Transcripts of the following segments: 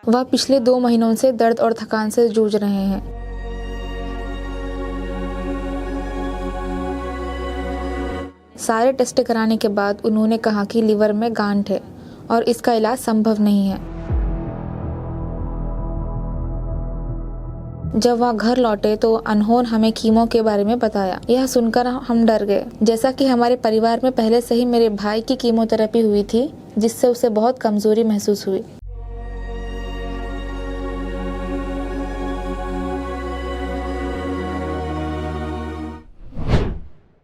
वह पिछले 2 महीनों से दर्द और थकान से जूझ रहे हैं। सारे टेस्ट कराने के बाद उन्होंने कहा कि लीवर में गांठ है और इसका इलाज संभव नहीं है। जब वह घर लौटे तो अनहोन हमें कीमो के बारे में बताया। यह सुनकर हम डर गए, जैसा कि हमारे परिवार में पहले से ही मेरे भाई की कीमोथेरेपी हुई थी, जिससे उसे बहुत कमजोरी महसूस हुई।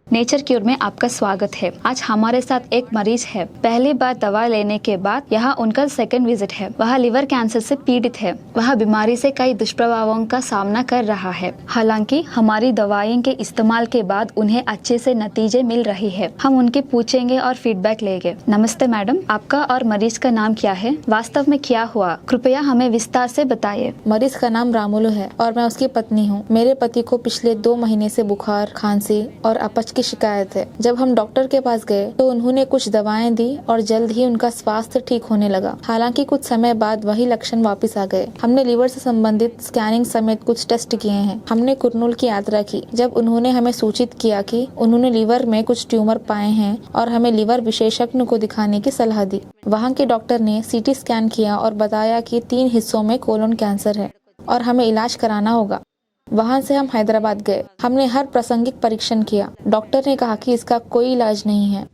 नेचर क्यूर में आपका स्वागत है। आज हमारे साथ एक मरीज है। पहली बार दवा लेने के बाद यहाँ उनका सेकंड विजिट है। वह लिवर कैंसर से पीड़ित है। वह बीमारी से कई दुष्प्रभावों का सामना कर रहा है। हालांकि हमारी दवाइयों के इस्तेमाल के बाद उन्हें अच्छे से नतीजे मिल रही है। हम उनके पूछेंगे और फीडबैक लेंगे। नमस्ते मैडम, आपका और मरीज का नाम क्या है? वास्तव में क्या हुआ, कृपया हमें विस्तार से बताइए। मरीज का नाम रामुलु है और मैं उसकी पत्नी हूँ। मेरे पति को पिछले 2 महीने से बुखार, खांसी और अपच की शिकायत है। जब हम डॉक्टर के पास गए तो उन्होंने कुछ दवाएं दी और जल्द ही उनका स्वास्थ्य ठीक होने लगा। हालांकि कुछ समय बाद वही लक्षण वापस आ गए। हमने लीवर से संबंधित स्कैनिंग समेत कुछ टेस्ट किए हैं। हमने कुर्नूल की यात्रा की, जब उन्होंने हमें सूचित किया कि उन्होंने लीवर में कुछ ट्यूमर पाए हैं और हमें लीवर विशेषज्ञ को दिखाने की सलाह दी। वहाँ के डॉक्टर ने सीटी स्कैन किया और बताया कि 3 हिस्सों में कोलोन कैंसर है और हमें इलाज कराना होगा। वहां से हम हैदराबाद गए। हमने हर प्रासंगिक परीक्षण किया। डॉक्टर ने कहा कि इसका कोई इलाज नहीं है,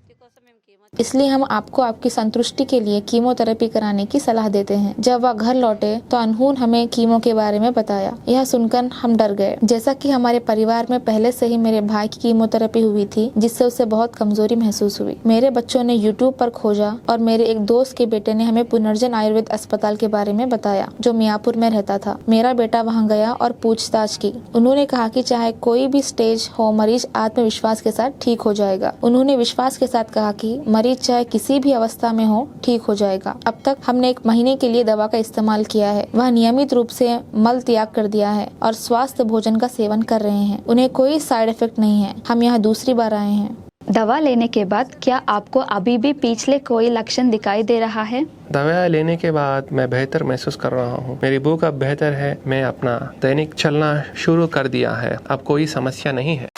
इसलिए हम आपको आपकी संतुष्टि के लिए कीमोथेरेपी कराने की सलाह देते हैं। जब वह घर लौटे तो अनहोन हमें कीमो के बारे में बताया। यह सुनकर हम डर गए, जैसा कि हमारे परिवार में पहले से ही मेरे भाई की कीमोथेरेपी हुई थी, जिससे उसे बहुत कमजोरी महसूस हुई। मेरे बच्चों ने यूट्यूब पर खोजा और मेरे एक दोस्त के बेटे ने हमें पुनर्जन आयुर्वेद अस्पताल के बारे में बताया, जो मियापुर में रहता था। मेरा बेटा वहाँ गया और पूछताछ की। उन्होंने कहा कि चाहे कोई भी स्टेज हो, मरीज आत्मविश्वास के साथ ठीक हो जाएगा। उन्होंने विश्वास के साथ कहा कि मरीज चाहे किसी भी अवस्था में हो, ठीक हो जाएगा। अब तक हमने 1 महीने के लिए दवा का इस्तेमाल किया है। वह नियमित रूप से मल त्याग कर दिया है और स्वस्थ भोजन का सेवन कर रहे हैं। उन्हें कोई साइड इफेक्ट नहीं है। हम यहाँ दूसरी बार आए हैं। दवा लेने के बाद क्या आपको अभी भी पिछले कोई लक्षण दिखाई दे रहा है? दवा लेने के बाद मैं बेहतर महसूस कर रहा हूँ। मेरी भूख अब बेहतर है। मैं अपना दैनिक चलना शुरू कर दिया है। अब कोई समस्या नहीं है।